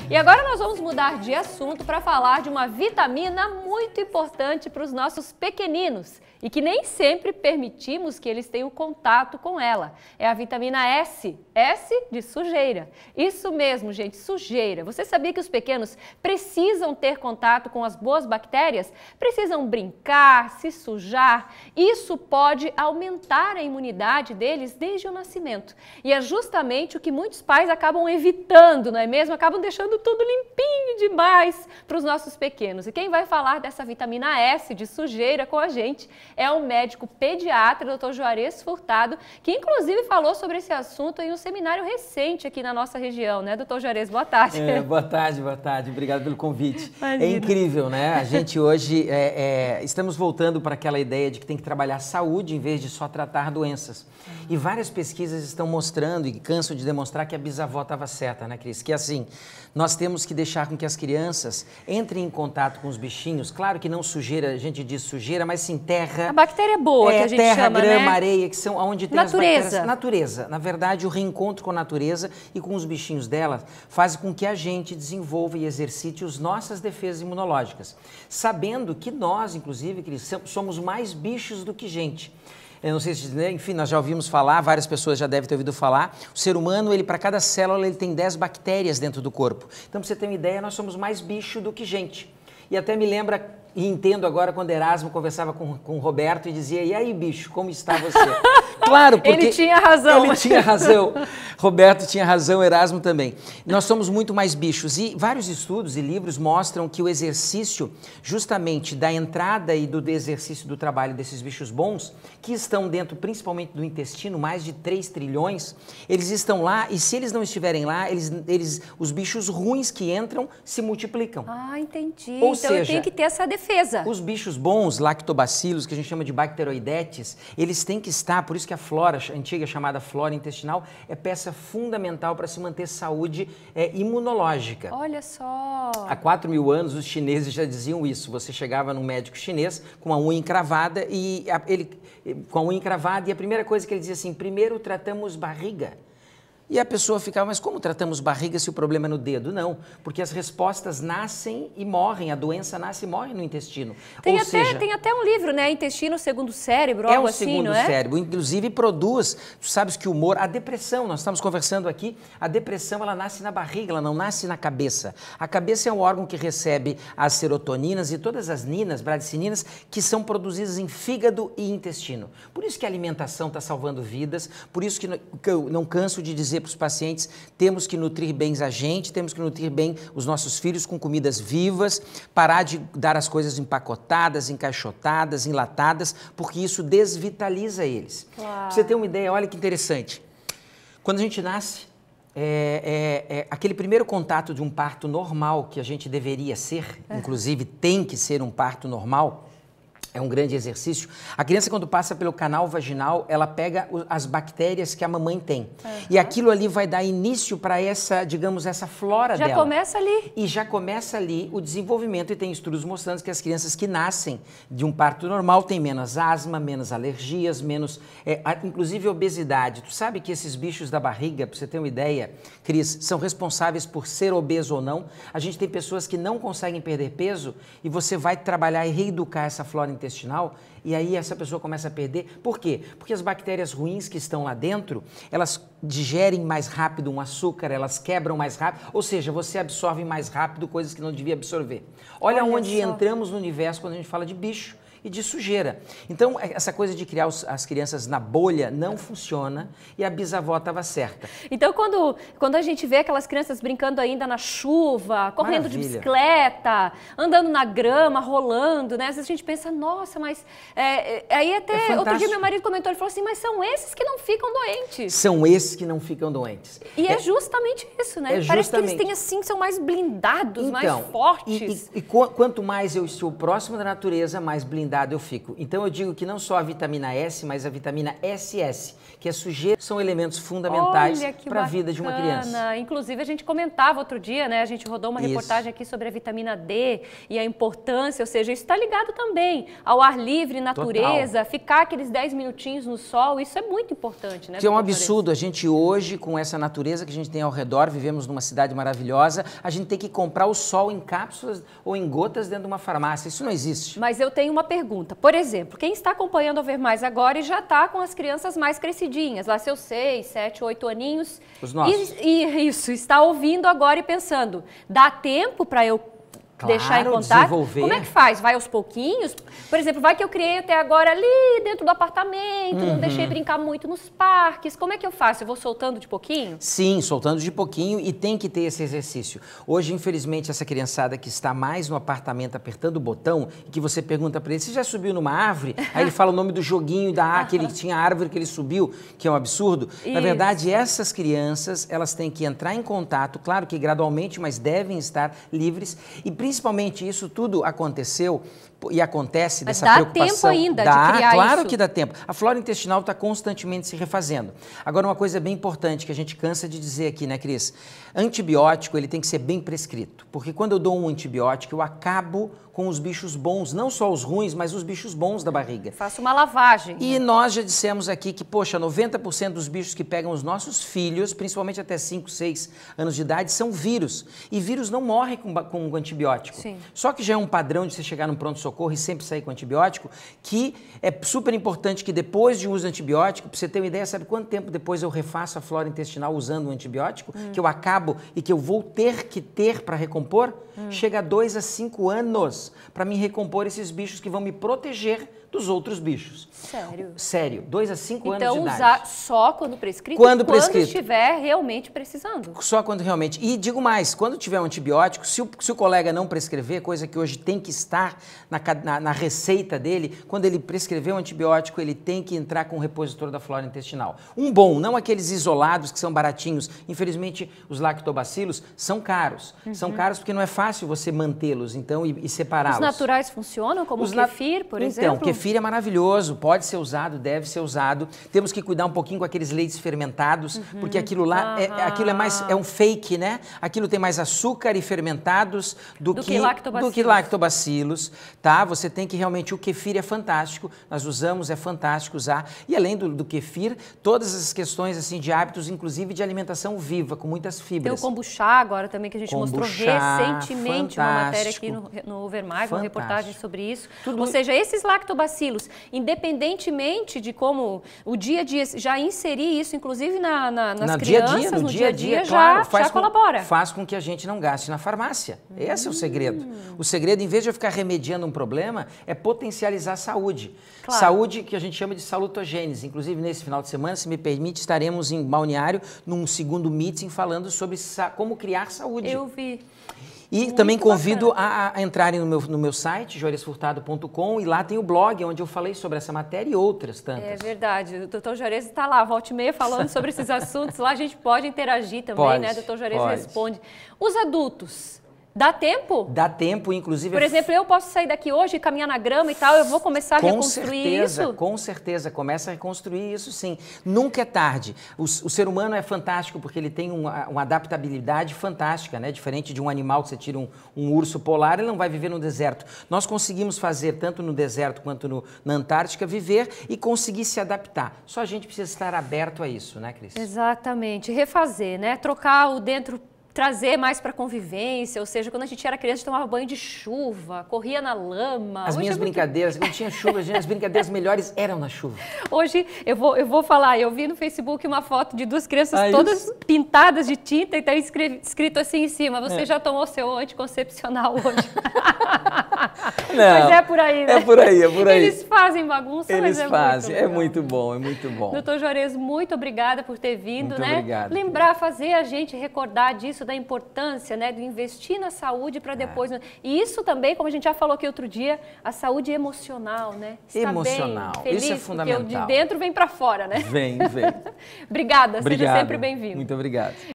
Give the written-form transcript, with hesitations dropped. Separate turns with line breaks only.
E agora nós vamos mudar de assunto para falar de uma vitamina muito importante para os nossos pequeninos e que nem sempre permitimos que eles tenham contato com ela. É a vitamina S. S de sujeira. Isso mesmo, gente, sujeira. Você sabia que os pequenos precisam ter contato com as boas bactérias? Precisam brincar, se sujar. Isso pode aumentar a imunidade deles desde o nascimento. E é justamente o que muitos pais acabam evitando, não é mesmo? Acabam deixando tudo limpinho demais para os nossos pequenos. E quem vai falar dessa vitamina S de sujeira com a gente é o médico pediatra, Dr. Juarez Furtado, que inclusive falou sobre esse assunto em um seminário recente aqui na nossa região, né, Dr. Juarez? Boa tarde.
Boa tarde, boa tarde. Obrigado pelo convite.
Imagina.
É incrível, né? A gente hoje estamos voltando para aquela ideia de que tem que trabalhar saúde em vez de só tratar doenças. E várias pesquisas estão mostrando e cansam de demonstrar que a bisavó estava certa, né, Cris? Que assim, nós temos que deixar com que as crianças entrem em contato com os bichinhos. Claro que não sujeira, a gente diz sujeira, mas sim terra.
A bactéria boa que a gente
terra,
chama,
grama,
né?
areia, que são onde tem
Natureza.
as bactérias. Natureza. Na verdade, o reencontro com a natureza e com os bichinhos dela faz com que a gente desenvolva e exercite as nossas defesas imunológicas. Sabendo que nós, inclusive, Cris, somos mais bichos do que gente. Eu não sei se, enfim, nós já ouvimos falar, várias pessoas já devem ter ouvido falar, o ser humano, para cada célula, ele tem 10 bactérias dentro do corpo. Então, para você ter uma ideia, nós somos mais bicho do que gente. E até me lembra, e entendo agora, quando Erasmo conversava com o Roberto e dizia, e aí, bicho, como está você? Claro, porque...
Ele tinha razão.
Ele tinha razão. Roberto tinha razão, Erasmo também. Nós somos muito mais bichos. E vários estudos e livros mostram que o exercício, justamente da entrada e do exercício do trabalho desses bichos bons, que estão dentro principalmente do intestino, mais de 3 trilhões, eles estão lá e se eles não estiverem lá, os bichos ruins que entram se multiplicam.
Ah, entendi.
Ou
então
seja,
eu tenho que ter essa defesa.
Os bichos bons, lactobacilos, que a gente chama de bacteroidetes, eles têm que estar, por isso que a flora, a antiga chamada flora intestinal, é peça fundamental para se manter saúde imunológica.
Olha só.
Há 4.000 anos os chineses já diziam isso. Você chegava num médico chinês com a unha encravada e a primeira coisa que ele dizia assim, primeiro tratamos barriga. E a pessoa ficava, mas como tratamos barriga se o problema é no dedo? Não, porque as respostas nascem e morrem, a doença nasce e morre no intestino.
Tem até um livro, né? Intestino segundo o cérebro,
algo
algo
assim,
não é?
É o segundo cérebro, inclusive produz, tu sabes que o humor, a depressão, nós estamos conversando aqui, a depressão ela nasce na barriga, ela não nasce na cabeça. A cabeça é o órgão que recebe as serotoninas e todas as ninas, bradicininas, que são produzidas em fígado e intestino. Por isso que a alimentação está salvando vidas, por isso que eu não canso de dizer para os pacientes, temos que nutrir bem a gente, temos que nutrir bem os nossos filhos com comidas vivas, parar de dar as coisas empacotadas, encaixotadas, enlatadas, porque isso desvitaliza eles.
Claro.
Pra você ter uma ideia, olha que interessante. Quando a gente nasce, aquele primeiro contato de um parto normal que a gente deveria ser, inclusive tem que ser um parto normal, é um grande exercício. A criança, quando passa pelo canal vaginal, ela pega as bactérias que a mamãe tem. E aquilo ali vai dar início para essa, digamos, essa flora dela.
Já começa ali.
E já começa ali o desenvolvimento e tem estudos mostrando que as crianças que nascem de um parto normal têm menos asma, menos alergias, menos, inclusive obesidade. Tu sabe que esses bichos da barriga, para você ter uma ideia, Cris, são responsáveis por ser obeso ou não. A gente tem pessoas que não conseguem perder peso e você vai trabalhar e reeducar essa flora intestinal e aí essa pessoa começa a perder. Por quê? Porque as bactérias ruins que estão lá dentro, elas digerem mais rápido um açúcar, elas quebram mais rápido, ou seja, você absorve mais rápido coisas que não devia absorver. Olha onde entramos no universo quando a gente fala de bicho e de sujeira. Então, essa coisa de criar as crianças na bolha não funciona e a bisavó estava certa.
Então, quando a gente vê aquelas crianças brincando ainda na chuva, correndo de bicicleta, andando na grama, rolando, né? Às vezes a gente pensa, nossa, mas... aí até outro dia meu marido comentou, ele falou assim, mas são esses que não ficam doentes.
São esses que não ficam doentes.
E é justamente isso, né? Parece que eles têm assim, são mais blindados, mais fortes.
E quanto mais eu estou próximo da natureza, mais blindado cuidado eu fico. Então eu digo que não só a vitamina S, mas a vitamina SS, que é sujeira, são elementos fundamentais para a vida de uma criança.
Inclusive a gente comentava outro dia, né? A gente rodou uma reportagem aqui sobre a vitamina D e a importância, ou seja, isso está ligado também ao ar livre, natureza, ficar aqueles 10 minutinhos no sol, isso é muito importante, né?
Que é um absurdo, a gente hoje, com essa natureza que a gente tem ao redor, vivemos numa cidade maravilhosa, a gente tem que comprar o sol em cápsulas ou em gotas dentro de uma farmácia, isso não existe.
Mas eu tenho uma pergunta, por exemplo, quem está acompanhando a Ver Mais agora e já está com as crianças mais crescidinhas, lá seus 6, 7, 8 aninhos.
Os nossos.
E isso, está ouvindo agora e pensando, dá tempo para eu deixar em contato?
Desenvolver.
Como é que faz? Vai aos pouquinhos? Por exemplo, vai que eu criei até agora ali dentro do apartamento, não deixei brincar muito nos parques. Como é que eu faço? Eu vou soltando de pouquinho?
Sim, soltando de pouquinho e tem que ter esse exercício. Hoje, infelizmente, essa criançada que está mais no apartamento apertando o botão e que você pergunta para ele, você já subiu numa árvore? Aí ele fala o nome do joguinho que ele tinha a árvore que ele subiu, que é um absurdo. Isso. Na verdade, essas crianças, elas têm que entrar em contato, claro que gradualmente, mas devem estar livres e principalmente isso tudo aconteceu e acontece dessa preocupação.
Dá tempo ainda de criar
claro
isso?
Que dá tempo. A flora intestinal está constantemente se refazendo. Agora, uma coisa bem importante que a gente cansa de dizer aqui, né, Cris? Antibiótico, ele tem que ser bem prescrito. Porque quando eu dou um antibiótico, eu acabo com os bichos bons, não só os ruins, mas os bichos bons da barriga.
Faço uma lavagem.
E nós já dissemos aqui que, poxa, 90% dos bichos que pegam os nossos filhos, principalmente até 5, 6 anos de idade, são vírus. E vírus não morre com antibiótico. Sim. Só que já é um padrão de você chegar no pronto-socorro e sempre sair com antibiótico, que é super importante que depois de uso de antibiótico, para você ter uma ideia, sabe quanto tempo depois eu refaço a flora intestinal usando um antibiótico? Que eu acabo e que eu vou ter que ter para recompor? Chega a 2 a 5 anos para me recompor esses bichos que vão me proteger dos outros bichos.
Sério?
Sério, 2 a 5 anos de idade.
Então usar só quando prescrito?
Quando prescrito.
Estiver realmente precisando.
Só quando realmente. E digo mais, quando tiver um antibiótico, se o colega não prescrever, coisa que hoje tem que estar na receita dele, quando ele prescrever um antibiótico, ele tem que entrar com o repositor da flora intestinal. Um bom, não aqueles isolados que são baratinhos. Infelizmente, os lactobacilos são caros. São caros porque não é fácil você mantê-los então, e separá-los.
Os naturais funcionam, como o kefir, por exemplo?
Então, kefir é maravilhoso, pode ser usado, deve ser usado. Temos que cuidar um pouquinho com aqueles leites fermentados, porque aquilo lá é um fake, né? Aquilo tem mais açúcar e fermentados do que lactobacilos, tá? Você tem que realmente, o kefir é fantástico, nós usamos, é fantástico usar. E além do kefir, todas as questões assim de hábitos, inclusive de alimentação viva, com muitas fibras.
Tem o kombucha agora também, que a gente mostrou recentemente uma matéria aqui no Ver Mais, uma reportagem sobre isso. Ou seja, esses lactobacilos, independentemente de como o dia a dia, já inserir isso, inclusive nas crianças, no dia a dia, já colabora.
Faz com que a gente não gaste na farmácia. Esse é o segredo. O segredo, em vez de eu ficar remediando um problema, é potencializar a saúde. Claro. Saúde que a gente chama de salutogênese. Inclusive, nesse final de semana, se me permite, estaremos em Balneário, num segundo meeting, falando sobre como criar saúde.
Eu vi.
E muito também convido a entrarem no meu site, joaresfurtado.com, e lá tem o blog onde eu falei sobre essa matéria e outras tantas. É
verdade, o Dr. Juarez está lá, volta e meia, falando sobre esses assuntos. Lá a gente pode interagir também, né? O Dr. Juarez responde. Os adultos, dá tempo?
Dá tempo, inclusive...
Por exemplo, eu posso sair daqui hoje e caminhar na grama e tal, eu vou começar a reconstruir isso?
Com certeza, começa a reconstruir isso sim. Nunca é tarde. O ser humano é fantástico porque ele tem uma adaptabilidade fantástica, né? Diferente de um animal que você tira um urso polar, ele não vai viver no deserto. Nós conseguimos fazer, tanto no deserto quanto na Antártica, viver e conseguir se adaptar. Só a gente precisa estar aberto a isso, né, Cris?
Exatamente. Refazer, né? Trocar o dentro... Trazer mais para convivência, ou seja, quando a gente era criança, a gente tomava banho de chuva, corria na lama.
As minhas brincadeiras, não tinha chuva, as brincadeiras melhores eram na chuva.
Hoje, eu vou falar, eu vi no Facebook uma foto de duas crianças todas pintadas de tinta e está escrito assim em cima, você já tomou seu anticoncepcional hoje.
Não,
mas é por aí, né?
É por aí, é por aí.
Eles fazem bagunça, mas é
fazem,
muito legal.
É muito bom, é muito bom.
Doutor Juarez, muito obrigada por ter vindo,
muito
né?
Obrigado.
Lembrar, fazer a gente recordar disso, da importância, né, de investir na saúde para depois... E isso também, como a gente já falou aqui outro dia, a saúde emocional, né? Estar
emocional,
bem, feliz,
isso é fundamental.
Porque o de dentro vem para fora, né?
Vem.
Obrigada, seja sempre bem-vindo.
Muito obrigado.